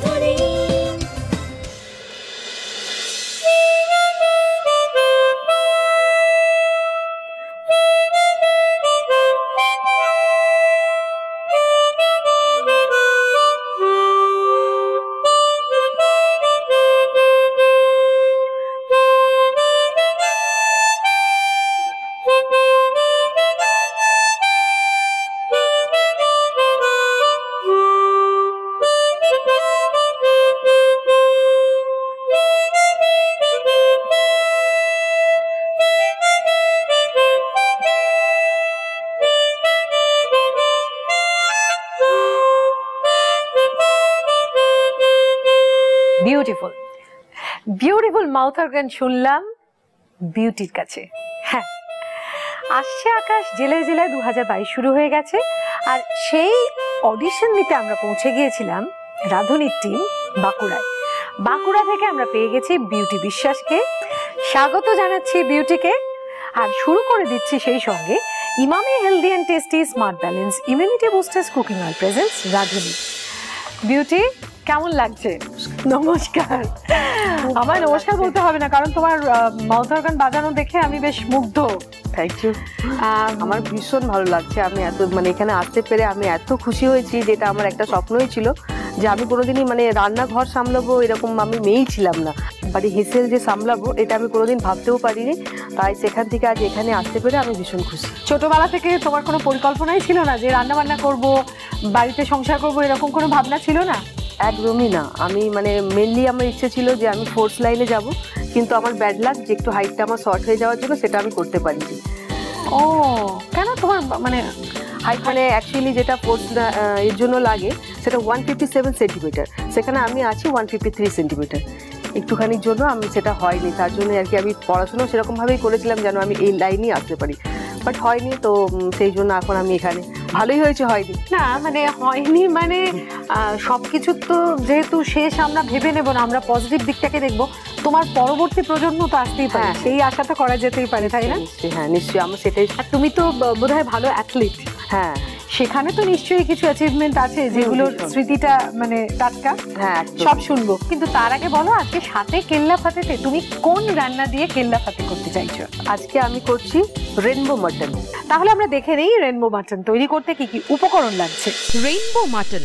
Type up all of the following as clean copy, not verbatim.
রাধুনী। Beautiful beautiful mouth organ শুনলাম বিউটির কাছে। হ্যাঁ, আসছে আকাশ জেলায় জেলায় 2022 শুরু হয়ে গেছে, আর সেই অডিশন নিতে আমরা পৌঁছে গিয়েছিলাম রাধুনীর টিম বাঁকুড়ায়। বাঁকুড়া থেকে আমরা পেয়ে গেছি বিউটি বিশ্বাসকে। স্বাগত জানাচ্ছি বিউটিকে, আর শুরু করে দিচ্ছি সেই সঙ্গে Emami healthy and tasty smart balance immunity boosters cooking oil presents Radhuni. Beauty, কেমন লাগছে? নমস্কার। আমার নমস্কার বলতে হবে না, কারণ তোমার মাউথ অর্গান বাজানো দেখে আমি বেশ মুগ্ধ। Thank you. আমার ভীষণ ভালো লাগছে। আমি এত এখানে আসতে পেরে আমি এত খুশি হয়েছি, যেটা আমার একটা স্বপ্নই ছিল যে আমি কোনোদিনই রান্নাঘর সামলাবো এরকম আমি মেয়েই ছিলাম না, বাড়ি হেসেল যে সামলাবো এটা আমি কোনোদিন ভাবতেও পারিনি। তাই সেখান থেকে আজ এখানে আসতে পেরে আমি ভীষণ খুশি। ছোটবেলা থেকে তোমার কোনো পরিকল্পনাই ছিল না যে রান্না বান্না করবো, বাড়িতে সংসার করবো, এরকম কোনো ভাবনা ছিল না? একদমই না। আমি মেনলি আমার ইচ্ছে ছিল যে আমি ফোর্স লাইনে যাব, কিন্তু আমার ব্যাড লাক যে একটু হাইটটা আমার শর্ট হয়ে যাওয়ার জন্য সেটা আমি করতে পারিনি। ও কেন? তোমার হাইট অ্যাকচুয়ালি যেটা ফোর্স এর জন্য লাগে সেটা 157 সেন্টিমিটার, সেখানে আমি আছি 153 সেন্টিমিটার। একটুখানির জন্য আমি সেটা হয়নি, তার জন্য আর কি আমি পড়াশোনা সেরকমভাবেই করেছিলাম যেন আমি এই লাইনেই আসতে পারি, বাট হয়নি। তো সেই জন্য এখন আমি এখানে। ভালোই হয়েছে হয়নি না, হয়নি সবকিছু তো যেহেতু শেষ আমরা ভেবে নেব না, আমরা পজিটিভ দিকটাকে দেখবো। তোমার পরবর্তী প্রজন্ম তো আসতেই পারে, সেই আশা তো করা যেতেই পারে, তাই না? হ্যাঁ নিশ্চয়ই, আমার সেটাই। আর তুমি তো বোধহয় ভালো অ্যাথলিট। হ্যাঁ, সেখানে তো নিশ্চয়ই কিছু অ্যাচিভমেন্ট আছে যেগুলোর স্মৃতিটা টাটকা। হ্যাঁ, সব শুনবো, কিন্তু তার আগে বলো আজকে সাথে কেল্লা ফাতেতে তুমি কোন রান্না দিয়ে কেল্লা ফাতে করতে চাইছো? আজকে আমি করছি রেইনবো মাটন। তাহলে আমরা দেখে নেই রেইনবো মাটন তৈরি করতে কি কি উপকরণ লাগছে। রেইনবো মাটন: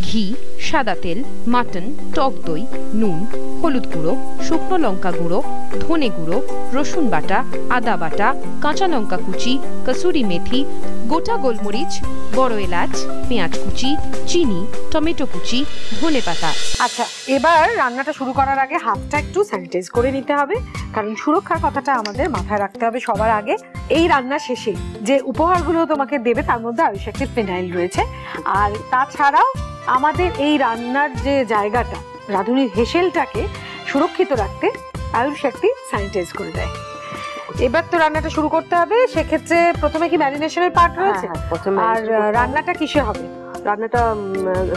ঘি, সাদা তেল, মাটন, টক দই, নুন, হলুদ গুঁড়ো, শুকনো লঙ্কা গুঁড়ো, ধনে গুঁড়ো, রসুন বাটা, আদা বাটা, কাঁচা লঙ্কা কুচি, কসুরি মেথি, গোটা গোলমরিচ, বড় এলাচ, পেঁয়াজ কুচি, চিনি, টমেটো কুচি, ধনেপাতা। আচ্ছা, এবার রান্নাটা শুরু করার আগে হাতটা একটু স্যানিটাইজ করে নিতে হবে, কারণ সুরক্ষার কথাটা আমাদের মাথায় রাখতে হবে সবার আগে। এই রান্না শেষে যে উপহারগুলো তোমাকে দেবে তার মধ্যে আয়ুষ একটি ফিনাইল রয়েছে, আর তাছাড়াও আমাদের এই রান্নার যে জায়গাটা রাধুনীর হেসেলটাকে সুরক্ষিত রাখতে আয়ুষ একটি স্যানিটাইজ করে দেয়। এবার তো রান্নাটা শুরু করতে হবে, সেক্ষেত্রে প্রথমে কি ম্যারিনেশনের পার্ট রয়েছে? আর রান্নাটা কিসে হবে? রান্নাটা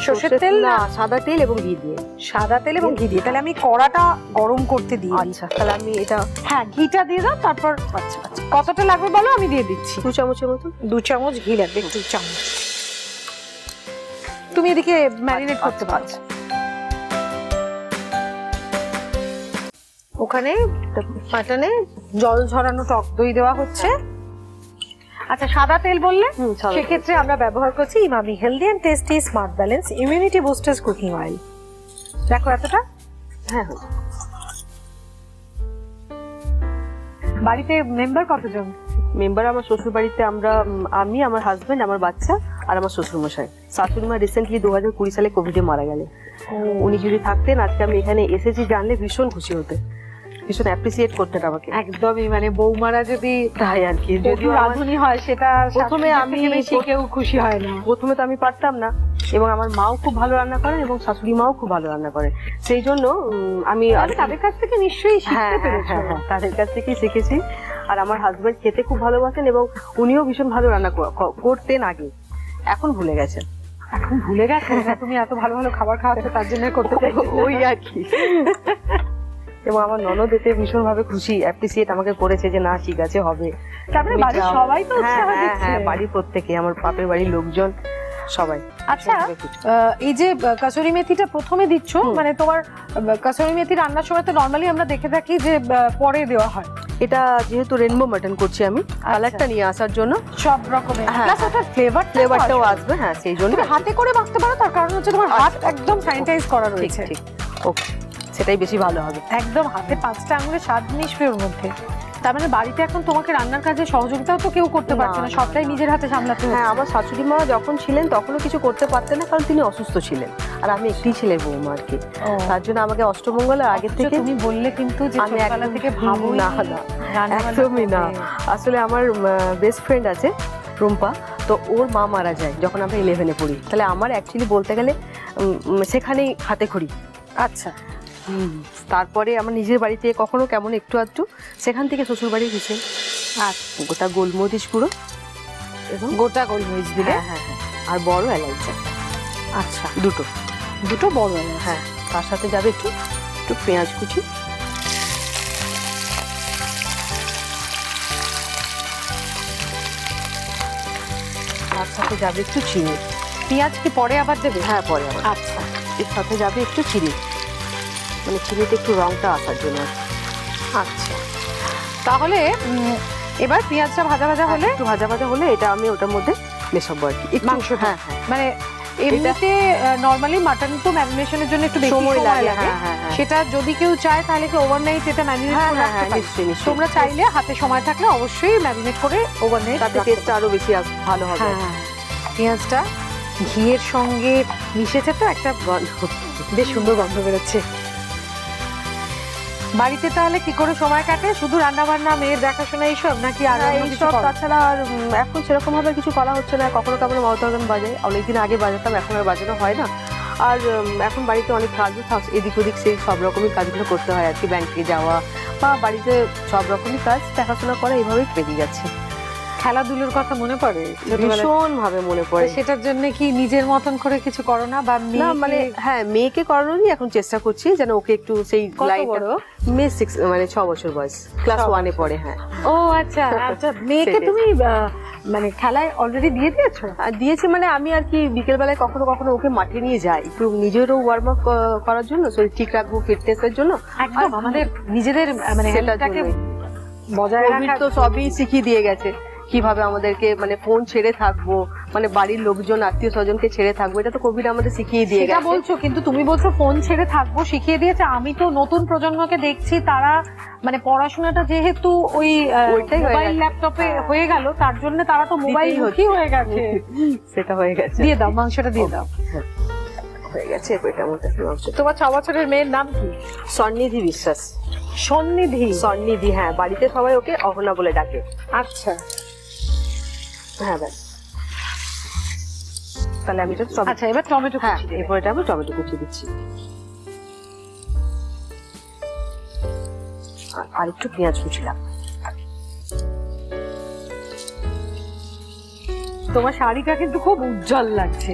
সরষের তেল না সাদা তেল এবং ঘি দিয়ে? সাদা তেল এবং ঘি দিয়ে। তাহলে আমি কড়াটা গরম করতে দিই। আচ্ছা, তাহলে আমি এটা, হ্যাঁ, ঘিটা দিয়ে দাও। তারপর আচ্ছা কতটা লাগবে বলো, আমি দিয়ে দিচ্ছি। 2 চামচের মতো। 2 চামচ ঘি লাগবে, 2 চামচ। তুমি এদিকে ম্যারিনেট করতে পারো। ওখানে মাটনে জল ঝরানো টক দই দেওয়া হচ্ছে। আচ্ছা, সাদা তেল বললে, সেক্ষেত্রে আমরা ব্যবহার করছি Emami healthy and tasty smart balance immunity boosters cooking oil. দেখো এতটা। হ্যাঁ, বাড়িতে মেম্বার কতজন? মেম্বার আমার শ্বশুর বাড়িতে আমি, আমার হাজবেন্ড, আমার বাচ্চা আর আমার শ্বশুর মশাই। শাশুড়ি মা রিসেন্টলি 2020 সালে কোভিডে মারা গেলেন। উনি যদি থাকতেন আজকে আমি এখানে এসেছি জানলে ভীষণ খুশি হতে, ভীষণ অ্যাপ্রিসিয়েট করতেন আমাকে। একদমই, বৌমারা যদি তাই আর কি, যদি রাঁধুনি হয় সেটা প্রথমে আমি কেউ খুশি হয় না। প্রথমে তো আমি পারতাম না, এবং আমার মাও খুব ভালো রান্না করেন এবং শাশুড়ি মাও খুব ভালো রান্না করে, সেই জন্য আমি তাদের কাছ থেকে নিশ্চয়ই শিখতে পেরেছি। হ্যাঁ, তাদের কাছ থেকেই শিখেছি। আর আমার হাজবেন্ড খেতে খুব ভালোবাসেন এবং উনিও ভীষণ ভালো রান্না করতেন আগে, এখন ভুলে গেছেন। এখন ভুলে গেছে? তুমি এত ভালো ভালো খাবার খাওয়াচ্ছ তার জন্য করতে চাই, ওই আর কি। এবং আমার ননদ এতে ভীষণ ভাবে খুশি, অ্যাপ্রিসিয়েট আমাকে করেছে যে না ঠিক আছে হবে। তারপরে বাড়ির সবাই তো হ্যাঁ, বাড়ির প্রত্যেকে, আমার বাপের বাড়ির লোকজন সবাই। আচ্ছা এই যে কাসুরি মেথিটা প্রথমে দিচ্ছ, মানে তোমার কাসুরি মেথি রান্নার সময় তো নরমালি আমরা দেখে থাকি যে পরে দেওয়া হয়, এটা যেহেতু রেনবো মাটন করছি আমি, কালারটা নিয়ে আসার জন্য সব রকমের প্লাস ওটার ফ্লেভারটাও আসবে। হ্যাঁ, সেই জন্য হাতে করে মাখতে পারো, তার কারণ হচ্ছে তোমার হাত একদম স্যানিটাইজ করা রয়েছে। ঠিক, ওকে, সেটাই বেশি ভালো হবে। একদম হাতে 5টা আঙুলে স্বাদ মিশবে ওর মধ্যে। তার মানে বাড়িতে এখন তোমাকে রান্নার কাজে সহযোগিতাও তো কেউ করতে পারছে না, সবটাই নিজের হাতে সামলাতে হচ্ছে। হ্যাঁ, আমার শাশুড়ি মা যখন ছিলেন তখনও কিছু করতে পারতেন না, কারণ তিনি অসুস্থ ছিলেন, আর আমি একটি ছেলের বৌমা আর কি। তার জন্য আমাকে অষ্টমঙ্গলের আগে থেকে তুমি বললে কিন্তু যে আমি ছোটবেলা থেকে ভাবো না, একদমই না। আসলে আমার বেস্ট ফ্রেন্ড আছে রুম্পা, তো ওর মা মারা যায় যখন আমরা 11-এ পড়ি, তাহলে আমার অ্যাকচুয়ালি বলতে গেলে সেখানেই হাতে খড়ি। আচ্ছা, তারপরে আমার নিজের বাড়িতে কখনো কেমন একটু আধটু, সেখান থেকে শ্বশুর বাড়ি গেছে। আর গোটা গোলমরিচ গুঁড়ো এবং গোটা গোলমরিচ দিলে, হ্যাঁ, আর বড় এলাচ। আচ্ছা, দুটো বড় এলাচ। হ্যাঁ, তার সাথে যাবে একটু পেঁয়াজ কুচি, তার সাথে যাবে একটু চিনি। পেঁয়াজ কি পরে আবার দেবে? হ্যাঁ, পরে আবার। আচ্ছা, এর সাথে যাবে একটু চিনি, মানে চিনিতে একটু রংটা আসার জন্য। আচ্ছা, তাহলে এবার পেঁয়াজটা ভাজা ভাজা হলে, একটু ভাজা ভাজা হলে এটা আমি ওটার মধ্যে মেশাবো আর কি মাংস। হ্যাঁ, মানে এমনিতে নরমালি মাটন তো ম্যারিনেশনের জন্য একটু বেশি সময় লাগে, সেটা যদি কেউ চায় তাহলে কি ওভারনাইট এটা ম্যারিনেট করে রাখতে পারে। নিশ্চয়ই। তোমরা চাইলে হাতে সময় থাকলে অবশ্যই ম্যারিনেট করে ওভারনাইট, তাতে টেস্টটা আরো বেশি ভালো হবে। পেঁয়াজটা ঘিয়ের সঙ্গে মিশেছে তো একটা বেশ সুন্দর গন্ধ বেরোচ্ছে। বাড়িতে তাহলে কি করে সময় কাটে? শুধু রান্না বান্না, মেয়ের দেখাশোনা এইসব, নাকি আর এইসব? তাছাড়া আর এখন সেরকম ভাবে কিছু করা হচ্ছে না। কখনো কখনো মাউথ অর্গান বাজাই, অনেকদিন আগে বাজাতাম, এখন আর বাজানো হয় না। আর এখন বাড়িতে অনেক কাজও এদিক ওদিক সেই সব রকমই কাজগুলো করতে হয় আর কি, ব্যাংকে যাওয়া বা বাড়িতে সব রকমই কাজ দেখাশোনা করা, এইভাবেই পেরিয়ে যাচ্ছে। খেলাধুলোর কথা মনে পড়ে? ভীষণ ভাবে মনে পড়ে। সেটার জন্য কি নিজের মতন করে কিছু করো না? বা মানে হ্যাঁ, মেয়েকে করানোরই এখন চেষ্টা করছি, যেন ওকে একটু সেই লাইনটা। মেয়ে 6 মানে 6 বছর বয়স, ক্লাস 1-এ পড়ে। হ্যাঁ। ও আচ্ছা আচ্ছা, মেয়েকে তুমি মানে খেলায় অলরেডি দিয়ে দিয়েছো? দিয়েছি, মানে আমি আর কি বিকেল বেলায় কখনো কখনো ওকে মাঠে নিয়ে যাই, একটু নিজেরও ওয়ার্ম আপ করার জন্য, শরীর ঠিক রাখবো, ফিটনেসের জন্য। একদম আমাদের নিজেদের মানে হেলথটাকে বজায় রাখা তো সবই শিখিয়ে দিয়ে গেছে, কিভাবে আমাদেরকে মানে ফোন ছেড়ে থাকবো, মানে বাড়ির লোকজন আত্মীয় স্বজনকে ছেড়ে থাকবো, এটা তো কোভিড আমাদের শিখিয়ে দিয়ে গেছে। বলছো, কিন্তু তুমি বলছো ফোন ছেড়ে থাকবো শিখিয়ে দিয়েছে। আমি তো নতুন প্রজন্মকে দেখছি, তারা মানে পড়াশোনাটা যেহেতু ওই মোবাইল ল্যাপটপে হয়ে গেল, তার জন্য তারা তো মোবাইল মুখী হয়ে গেছে। সেটা হয়ে গেছে। দিয়ে দাও, মাংসটা দিয়ে দাও। হয়ে গেছে এটার মধ্যে। তোমার 6 বছরের মেয়ের নাম কি? সন্নিধি বিশ্বাস। সন্নিধি, হ্যাঁ, বাড়িতে সবাই ওকে অহনা বলে ডাকে। আচ্ছা, হ্যাঁ, ব্যাস। তাহলে আমি আচ্ছা, এবার টমেটো কুচি। এরপর এটা আমি টমেটো কুচি দিচ্ছি, আর একটু পেঁয়াজ কুচিলাম। তোমার শাড়িটা কিন্তু খুব উজ্জ্বল লাগছে।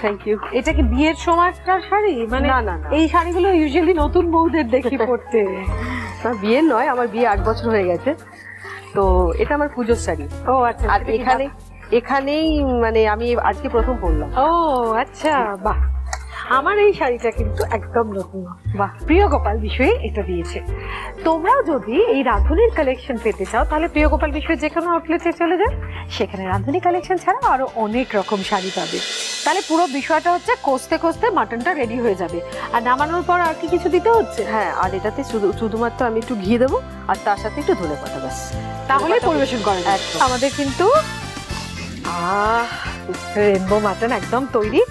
Thank you. এটা কি বিয়ের সময়কার শাড়ি? মানে না, এই শাড়িগুলো ইউজুয়ালি নতুন বউদের দেখি পরতে। না, বিয়ের নয়, আমার বিয়ে 8 বছর হয়ে গেছে, তো এটা আমার পুজোর শাড়ি। ও আচ্ছা, আর এখানেই মানে আমি আজকে প্রথম পরলাম। ও আচ্ছা, বাহ। আমার এই শাড়িটা কিন্তু একদম নতুন। বাহ, প্রিয় গোপাল বিষয়ে এটা দিয়েছে। তোমরাও যদি এই রাঁধুনির কালেকশন পেতে চাও, তাহলে প্রিয় গোপাল বিষয়ে যে কোনো আউটলেটে চলে যাও, সেখানে রাঁধুনি কালেকশন ছাড়াও আরো অনেক রকম শাড়ি পাবে। তাহলে পুরো বিষয়টা হচ্ছে কষতে কষতে মাটনটা রেডি হয়ে যাবে, আর নামানোর পর আর কি কিছু দিতে হচ্ছে? হ্যাঁ, আর এটাতে শুধুমাত্র আমি একটু ঘি দেবো, আর তার সাথে একটু ধনেপাতা, ব্যাস। তাহলে পরিবেশন করা যায়। আমাদের কিন্তু রেনবো মাটন একদম তৈরি।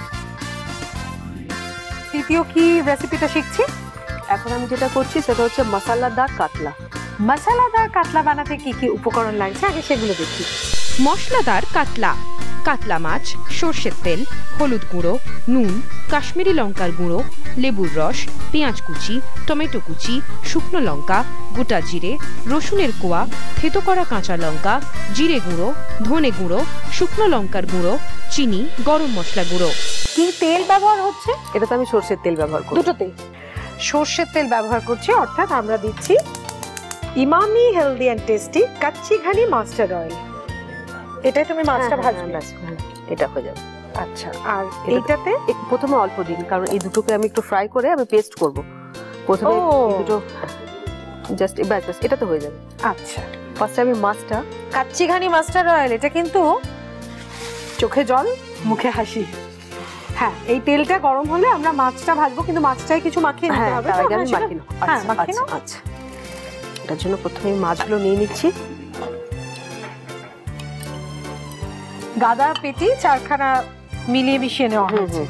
তৃতীয় কি রেসিপিটা শিখছি? এখন আমি যেটা করছি সেটা হচ্ছে মশলাদার কাতলা। মশলাদার কাতলা বানাতে কি কি উপকরণ লাগছে আগে সেগুলো দেখি। মশলাদার কাতলা: কাতলা মাছ, সর্ষের তেল, হলুদ গুঁড়ো, নুন, কাশ্মীরি লঙ্কার গুঁড়ো, লেবুর রস, পেঁয়াজ কুচি, টমেটো কুচি, শুকনো লঙ্কা, গোটা জিরে, রসুনের কোয়া, থেতো করা কাঁচা লঙ্কা, জিরে গুঁড়ো, ধনে গুঁড়ো, শুকনো লঙ্কার গুঁড়ো, চিনি, গরম মশলা গুঁড়ো। কি তেল ব্যবহার হচ্ছে? এটাতে আমি সর্ষের তেল ব্যবহার করি। দুটোতে সর্ষের তেল ব্যবহার করছি, অর্থাৎ আমরা দিচ্ছি Emami healthy and tasty kachchi ghani mustard oil. এটাই তুমি মাছটা ভাজবে? এটা হয়ে যাবে। আচ্ছা, আর এইটাতে প্রথমে অল্প দিন, কারণ এই দুটোকে আমি একটু ফ্রাই করে আমি পেস্ট করব। প্রথমে এই দুটো জাস্ট ব্যাস এটা তো হয়ে যাবে। আচ্ছা, ফার্স্টে আমি মাছটা, কাচ্চি ঘানি মাস্টার্ড অয়েল, এটা কিন্তু চোখে জল মুখে হাসি। হ্যাঁ, এই তেলটা গরম হলে আমরা মাছটা ভাজবো, কিন্তু মাছটাই কিছু মাখিয়ে নিতে হবে। তার আগে আমি মাখিয়ে নেব। হ্যাঁ, মাখিয়ে নাও। আচ্ছা, এটার জন্য প্রথমে মাছগুলো নিয়ে নিচ্ছি। গাদা পেটি 4খানা মিলিয়ে মিশিয়ে নেওয়া হয়েছে।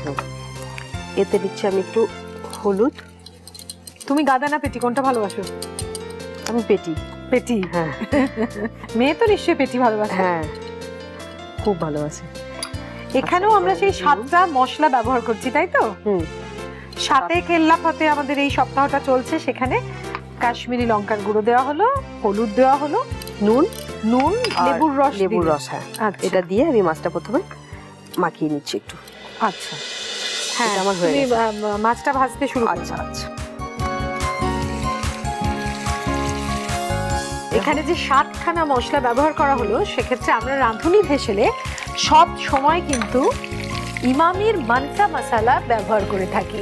এতে দিচ্ছি আমি একটু হলুদ। তুমি গাদা না পেটি কোনটা ভালোবাসো? আমি পেটি। পেটি? হ্যাঁ। মেয়ে তো নিশ্চয়ই পেটি ভালোবাসে। হ্যাঁ, খুব ভালোবাসে। এখানেও আমরা সেই 7টা মশলা ব্যবহার করছি, তাই তো? সাথে কেল্লা ফতে আমাদের এই সপ্তাহটা চলছে। সেখানে কাশ্মীরি লঙ্কার গুঁড়ো দেওয়া হলো, হলুদ দেওয়া হলো, নুন, লেবুর রস। হ্যাঁ, এটা দিয়ে আমি মাছটা প্রথমে মাখিয়ে নিচ্ছি একটু। আচ্ছা, হ্যাঁ, আমার হয়ে গেছে। মাছটা ভাজতে শুরু করো। আচ্ছা আচ্ছা। এখানে যে 7খানা মশলা ব্যবহার করা হলো, সেক্ষেত্রে আমরা রাঁধুনি ভেসেলে সব সময় কিন্তু ইমামির মান্ত্রা মশলা ব্যবহার করে থাকি।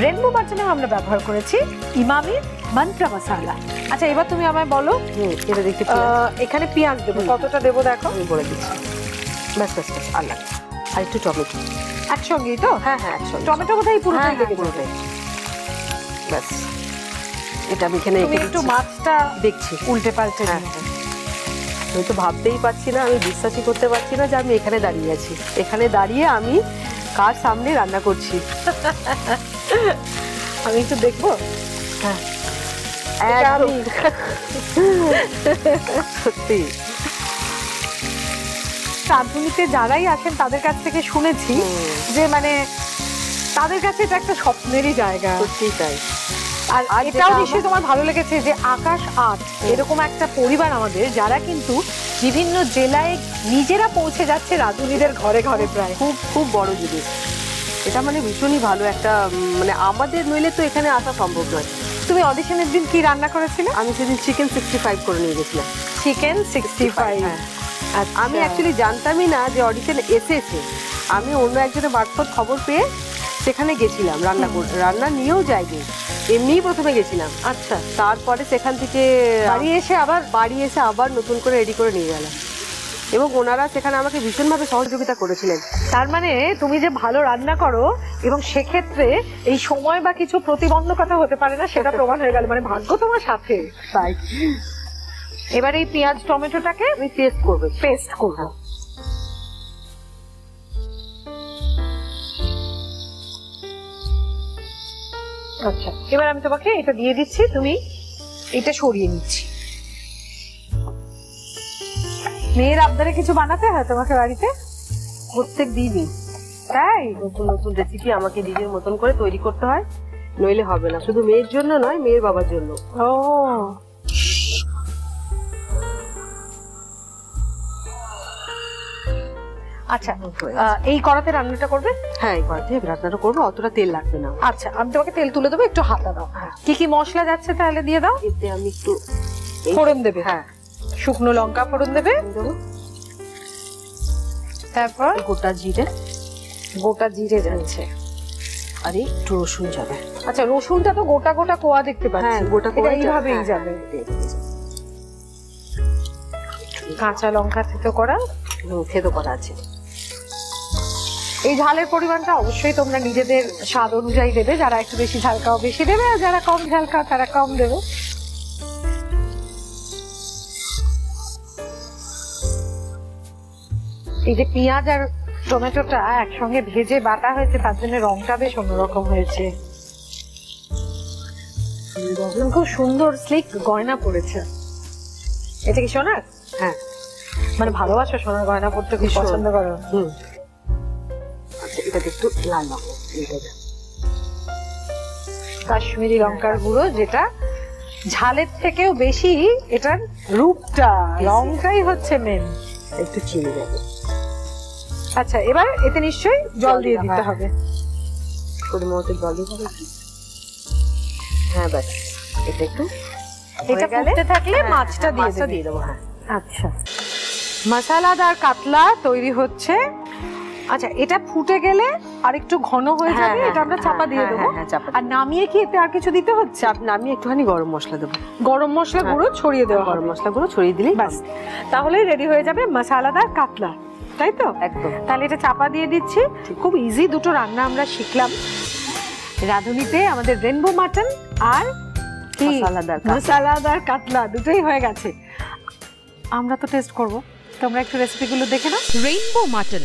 রেনবো বাটনেও আমরা ব্যবহার করেছি ইমামির মান্ত্রা মশলা। আচ্ছা, এবার তুমি আমায় বলো, এটা দেখতে এখানে পেঁয়াজ দেবো, কতটা দেবো দেখো। আমি বলে দিচ্ছি। ব্যাস ব্যাস ব্যাস, আর লাগবে। আর একটু টমেটো একসঙ্গেই তো? হ্যাঁ হ্যাঁ, একসঙ্গে। টমেটো কোথায় পুরোটাই লেগে যাবে। ব্যাস, এটা আমি এখানে একটু মাছটা দেখছি উল্টে পাল্টে। আমি তো ভাবতেই পারছি না, আমি বিশ্বাসই করতে পারছি না যে আমি এখানে দাঁড়িয়ে আছি। এখানে দাঁড়িয়ে আমি কার সামনে রান্না করছি। আমি একটু দেখবো। হ্যাঁ, সত্যি রাঁধুনিতে যারাই আছেন তাদের কাছ থেকে শুনেছি যে মানে তাদের কাছে এটা একটা স্বপ্নেরই জায়গা। সত্যি তাই। আর এটাও নিশ্চয়ই তোমার ভালো লেগেছে যে আকাশ আর্ট এরকম একটা পরিবার আমাদের, যারা কিন্তু বিভিন্ন জেলায় নিজেরা পৌঁছে যাচ্ছে রাঁধুনিদের ঘরে ঘরে। প্রায় খুব খুব বড় জিনিস এটা, মানে ভীষণই ভালো একটা, মানে আমাদের নইলে তো এখানে আসা সম্ভব নয়। তুমি অডিশনের দিন কি রান্না করেছিলে? আমি সেদিন চিকেন 65 করে নিয়ে গেছিলাম। চিকেন 65? আমি অ্যাকচুয়ালি জানতামই না যে অডিশন এসেছে। আমি অন্য একজনের মারফত খবর পেয়ে সেখানে গেছিলাম, রান্না নিয়েও যাইনি, এমনিই প্রথমে গেছিলাম। আচ্ছা, তারপরে সেখান থেকে বাড়ি এসে আবার নতুন করে রেডি করে নিয়ে গেলাম, এবং ওনারা সেখানে আমাকে ভীষণভাবে সহযোগিতা করেছিলেন। তার মানে তুমি যে ভালো রান্না করো এবং সেক্ষেত্রে এই সময় বা কিছু প্রতিবন্ধকতা হতে পারে না, সেটা প্রমাণ হয়ে গেল। মানে ভাগ্য তোমার সাথে। তাই এবার এই পেঁয়াজ টমেটোটাকে আমি পেস্ট করবো। আচ্ছা, এবার আমি তোমাকে এটা দিয়ে দিচ্ছি, তুমি এটা সরিয়ে নিচ্ছি। মেয়ের আবদারে কিছু বানাতে হয় তোমাকে বাড়িতে? প্রত্যেক দিনই তাই নতুন নতুন রেসিপি আমাকে নিজের মতন করে তৈরি করতে হয়, নইলে হবে না। শুধু মেয়ের জন্য নয়, মেয়ের বাবার জন্য। ও আচ্ছা, এই কড়াতে রান্নাটা করবে? হ্যাঁ, এই কড়াতে রান্নাটা করবো, অতটা তেল লাগবে না। আচ্ছা, আমি তোমাকে তেল তুলে দেবো, একটু হাতা দাও। কি কি মশলা যাচ্ছে তাহলে দিয়ে দাও। এতে আমি একটু ফোড়ন দেবে? হ্যাঁ, শুকনো লঙ্কা ফোড়ন দেবে, তারপর গোটা জিরে যাচ্ছে, আর একটু রসুন যাবে। আচ্ছা, রসুনটা তো গোটা গোটা কোয়া দেখতে পাচ্ছি। হ্যাঁ, গোটা কোয়া এইভাবেই যাবে। কাঁচা লঙ্কা থেতো করা আছে। এই ঝালের পরিমাণটা অবশ্যই তোমরা নিজেদের স্বাদ অনুযায়ী দেবে। যারা একটু বেশি ঝাল খাও বেশি দেবে, আর যারা কম ঝাল খাও তারা কম দেবে। এই যে পেঁয়াজ আর টমেটোটা একসঙ্গে ভেজে বাটা হয়েছে, তার জন্য রংটা বেশ অন্যরকম হয়েছে। খুব সুন্দর স্লিক গয়না পড়েছে। এটা কি সোনার? হ্যাঁ, মানে ভালোবাসো সোনার গয়না পড়তে, খুব পছন্দ করো? আচ্ছা, এটা একটু লাল লঙ্কা, কাশ্মীরি লঙ্কার গুঁড়ো, যেটা ঝালের থেকেও বেশি এটার রূপটা, রংটাই হচ্ছে মেন। একটু চিনি দেবে। আচ্ছা, এবার এতে নিশ্চয়ই জল দিয়ে দিতে হবে। পরিমাণ মতো জল দিতে হবে। হ্যাঁ, ব্যাস, এটা একটু এটা ফুটতে থাকলে মাছটা দিয়ে দেবো। হ্যাঁ, আচ্ছা, মশলাদার কাতলা তৈরি হচ্ছে আচ্ছা, এটা ফুটে গেলে আর একটু ঘন হয়ে যাবে, এটা আমরা চাপা দিয়ে দেবো। আর নামিয়ে কি এতে আর কিছু দিতে হচ্ছে? নামিয়ে একটুখানি গরম মশলা দেবো, গরম মশলা গুঁড়ো ছড়িয়ে দেওয়া, গরম মশলা গুঁড়ো ছড়িয়ে দিলেই ব্যাস, তাহলেই রেডি হয়ে যাবে মশলাদার কাতলা, তাই তো? একদম। তাহলে এটা চাপা দিয়ে দিচ্ছি। খুব ইজি দুটো রান্না আমরা শিখলাম রাঁধুনিতে, আমাদের রেনবো মাটন আর মশলাদার কাতলা দুটোই হয়ে গেছে। আমরা তো টেস্ট করব, তোমরা একটু রেসিপিগুলো দেখে নাও। রেইনবো মাটন: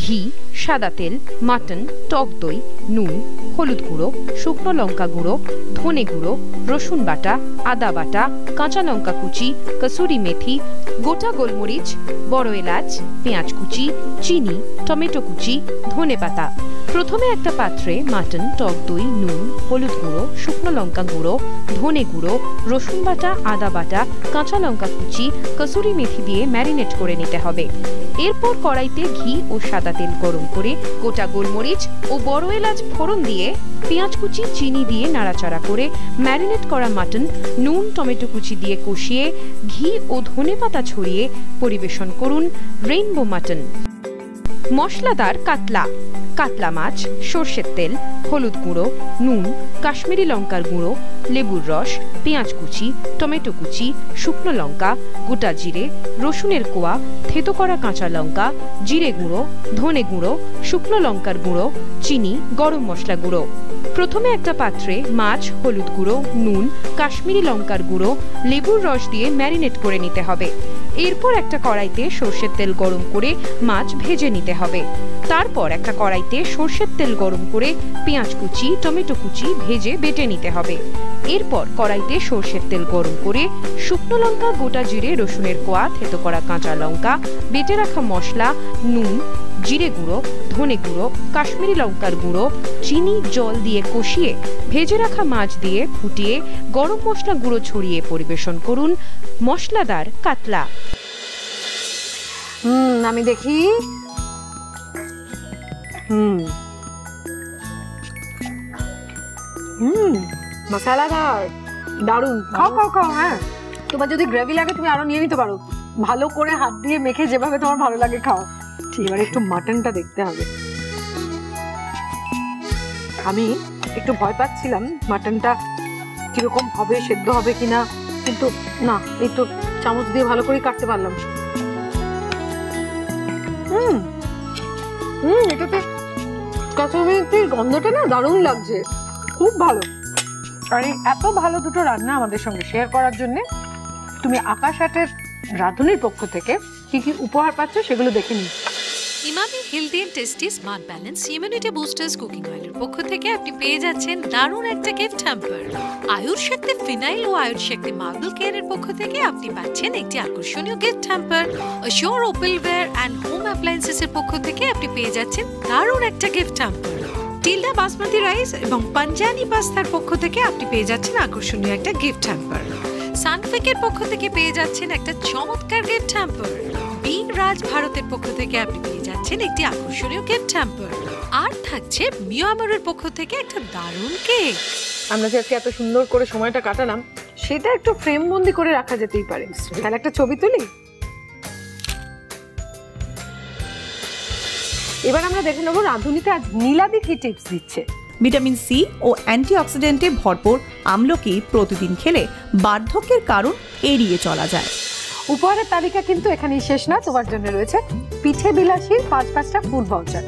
ঘি, সাদা তেল, মাটন, টক দই, নুন, হলুদ গুঁড়ো, শুকনো লঙ্কা গুঁড়ো, ধনে গুঁড়ো, রসুন বাটা, আদা বাটা, কাঁচা লঙ্কা কুচি, কসুরি মেথি, গোটা গোলমরিচ, বড় এলাচ, পেঁয়াজ কুচি, চিনি, টমেটো কুচি, ধনে পাতা। প্রথমে একটা পাত্রে মাটন, টক দই, নুন, হলুদ গুঁড়ো, শুকনো লঙ্কা গুঁড়ো, ধনে গুঁড়ো, রসুন বাটা, আদা বাটা, কাঁচা লঙ্কা কুচি, কসুরি মেথি দিয়ে ম্যারিনেট করে নিতে হবে। এরপর কড়াইতে ঘি ও সাদা তেল গরম করে গোটা গোলমরিচ ও বড় এলাচ ফোড়ন দিয়ে পেঁয়াজ কুচি, চিনি দিয়ে নাড়াচাড়া করে ম্যারিনেট করা মাটন, নুন, টমেটো কুচি দিয়ে কষিয়ে ঘি ও ধনে পাতা ছড়িয়ে পরিবেশন করুন রেইনবো মাটন। মশলাদার কাতলা: কাতলা মাছ, সর্ষের তেল, হলুদ গুঁড়ো, নুন, কাশ্মীরি লঙ্কার গুঁড়ো, লেবুর রস, পেঁয়াজ কুচি, টমেটো কুচি, শুকনো লঙ্কা, গোটা জিরে, রসুনের কোয়া, থেতো করা কাঁচা লঙ্কা, জিরে গুঁড়ো, ধনে গুঁড়ো, শুকনো লঙ্কার গুঁড়ো, চিনি, গরম মশলা গুঁড়ো। প্রথমে একটা পাত্রে মাছ, হলুদ গুঁড়ো, নুন, কাশ্মীরি লঙ্কার গুঁড়ো, লেবুর রস দিয়ে ম্যারিনেট করে নিতে হবে। এরপর একটা কড়াইতে সর্ষের তেল গরম করে মাছ ভেজে নিতে হবে। তারপর একটা কড়াইতে সর্ষের তেল গরম করে পেঁয়াজ কুচি, টমেটো কুচি ভেজে বেটে নিতে হবে। এরপর কড়াইতে সর্ষের তেল গরম করে শুকনো লঙ্কা, গোটা জিরে, রসুনের কোয়া, থেতো করা কাঁচা লঙ্কা, বেটে রাখা মশলা, নুন, জিরে গুঁড়ো, ধনে গুঁড়ো, কাশ্মীরি লঙ্কার গুঁড়ো, চিনি, জল দিয়ে কষিয়ে ভেজে রাখা মাছ দিয়ে ফুটিয়ে গরম মশলা গুঁড়ো ছড়িয়ে পরিবেশন করুন মশলাদার কাতলা। আমি দেখি। মশলাদার, দারুন। খাও খাও খাও। হ্যাঁ, তোমার যদি গ্রেভি লাগে তুমি আরো নিয়ে নিতে পারো, ভালো করে হাত দিয়ে মেখে যেভাবে তোমার ভালো লাগে খাও। এবার একটু মাটনটা দেখতে হবে। আমি একটু ভয় পাচ্ছিলাম মাটনটা কিরকম হবে, সেদ্ধ হবে কিনা, কিন্তু না, এই তো চামচ দিয়ে ভালো করে কাটতে পারলাম। এটাতে কাঁচামরিচের গন্ধটা না দারুণ লাগছে, খুব ভালো। আর এত ভালো দুটো রান্না আমাদের সঙ্গে শেয়ার করার জন্য তুমি আকাশ আটের রাঁধুনির পক্ষ থেকে কি কি উপহার পাচ্ছ সেগুলো দেখে নিই। Emami healthy and tasty smart balance immunity boosters cooking অয়েলের পক্ষ থেকে আপনি পেয়ে যাচ্ছেন দারুণ একটা গিফট হ্যাম্পার। আয়ুর শক্তি ফিনাইল ও আয়ুর শক্তি মার্বেল কেয়ারের পক্ষ থেকে আপনি পাচ্ছেন একটি আকর্ষণীয় গিফট হ্যাম্পার। অশিওর ওপেলওয়্যার অ্যান্ড হোম অ্যাপ্লায়েন্সেস এর পক্ষ থেকে আপনি পেয়ে যাচ্ছেন দারুণ একটা gift hamper. Tilda basmati rice এবং পাঞ্জানি পাস্তার পক্ষ থেকে আপনি পেয়ে যাচ্ছেন আকর্ষণীয় একটা গিফট হ্যাম্পার। সানফিকের পক্ষ থেকে পেয়ে যাচ্ছেন একটা চমৎকার গিফট হ্যাম্পার। বীর রাজ ভারতের পক্ষ থেকে আপনি পেয়ে যাচ্ছেন একটি আকর্ষণীয় গিফট হ্যাম্পার। আর থাকছে মিয়ামারের পক্ষ থেকে একটা দারুণ কেক। আমরা যে আজকে এত সুন্দর করে সময়টা কাটালাম সেটা একটু ফ্রেম বন্দি করে রাখা যেতেই পারে, তাহলে একটা ছবি তুলি। এবার আমরা দেখে নেবো রাঁধুনিতে আজ নীলাদি কি টিপস দিচ্ছে। ভিটামিন সি ও অ্যান্টিঅক্সিডেন্টে ভরপুর আমলকি প্রতিদিন খেলে বার্ধক্যের কারণ এড়িয়ে চলা যায়। উপহারের তালিকা কিন্তু এখানেই শেষ না, তোমার জন্য রয়েছে পিঠে বিলাসীর 5-5টা ফুড ভাউচার।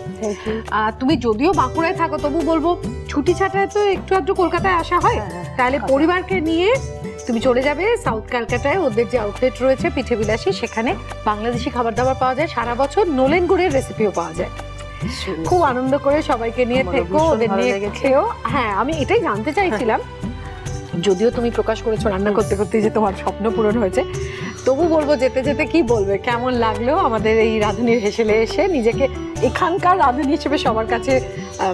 তুমি যদিও বাঁকুড়ায় থাকো তবু বলবো ছুটি ছাটায় তো একটু আধটু কলকাতায় আসা হয়, তাহলে পরিবারকে নিয়ে তুমি চলে যাবে সাউথ ক্যালকাটায়। ওদের যে আউটলেট রয়েছে পিঠে বিলাসী, সেখানে বাংলাদেশি খাবার দাবার পাওয়া যায়, সারা বছর নোলেন গুড়ের রেসিপিও পাওয়া যায়। খুব আনন্দ করে সবাইকে নিয়ে থেকো, ওদের নিয়ে খেও। হ্যাঁ, আমি এটাই জানতে চাইছিলাম, যদিও তুমি প্রকাশ করেছো রান্না করতে করতে যে তোমার স্বপ্ন পূরণ হয়েছে, তবু বলবো যেতে যেতে কি বলবে, কেমন লাগলো আমাদের এই রাঁধুনির হেসেলে এসে নিজেকে এখানকার রাঁধুনি হিসেবে সবার কাছে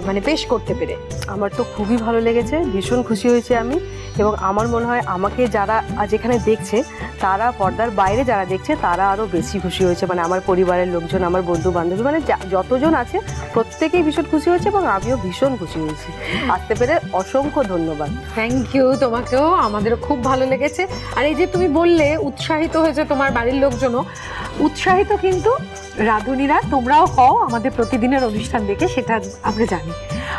মানে পেশ করতে পেরে? আমার তো খুবই ভালো লেগেছে, ভীষণ খুশি হয়েছে আমি। এবং আমার মনে হয় আমাকে যারা আজ এখানে দেখছে, তারা পর্দার বাইরে যারা দেখছে তারা আরও বেশি খুশি হয়েছে। মানে আমার পরিবারের লোকজন, আমার বন্ধু বান্ধবী, মানে যতজন আছে প্রত্যেকেই ভীষণ খুশি হয়েছে এবং আমিও ভীষণ খুশি হয়েছি। আসতে পেরে অসংখ্য ধন্যবাদ। থ্যাংক ইউ তোমাকেও, আমাদেরও খুব ভালো লেগেছে। আর এই যে তুমি বললে উৎসাহিত হয়েছে তোমার বাড়ির লোকজনও, উৎসাহিত কিন্তু রাঁধুনিরা তোমরাও হও আমাদের প্রতিদিনের অনুষ্ঠান দেখে, সেটা আমরা জানি।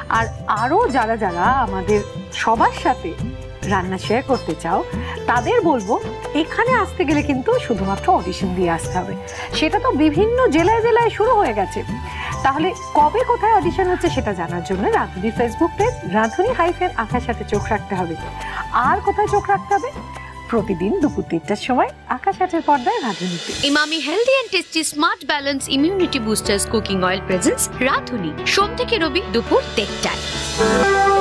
আর আরও যারা যারা আমাদের সবার সাথে রান্না শেয়ার করতে চাও তাদের বলবো এখানে আসতে গেলে কিন্তু শুধুমাত্র অডিশন দিয়ে আসতে হবে। সেটা তো বিভিন্ন জেলায় জেলায় শুরু হয়ে গেছে। তাহলে কবে কোথায় অডিশন হচ্ছে সেটা জানার জন্য রাঁধুনির ফেসবুক পেজ রাঁধুনি-আঁকার সাথে চোখ রাখতে হবে। আর কোথায় চোখ রাখতে হবে? প্রতিদিন দুপুর 3টার সময় আকাশ আটের পর্দায় রাঁধুনিতে। Emami healthy and tasty smart balance immunity boosters cooking oil presents Radhuni, সোম থেকে রবি দুপুর 1টায়।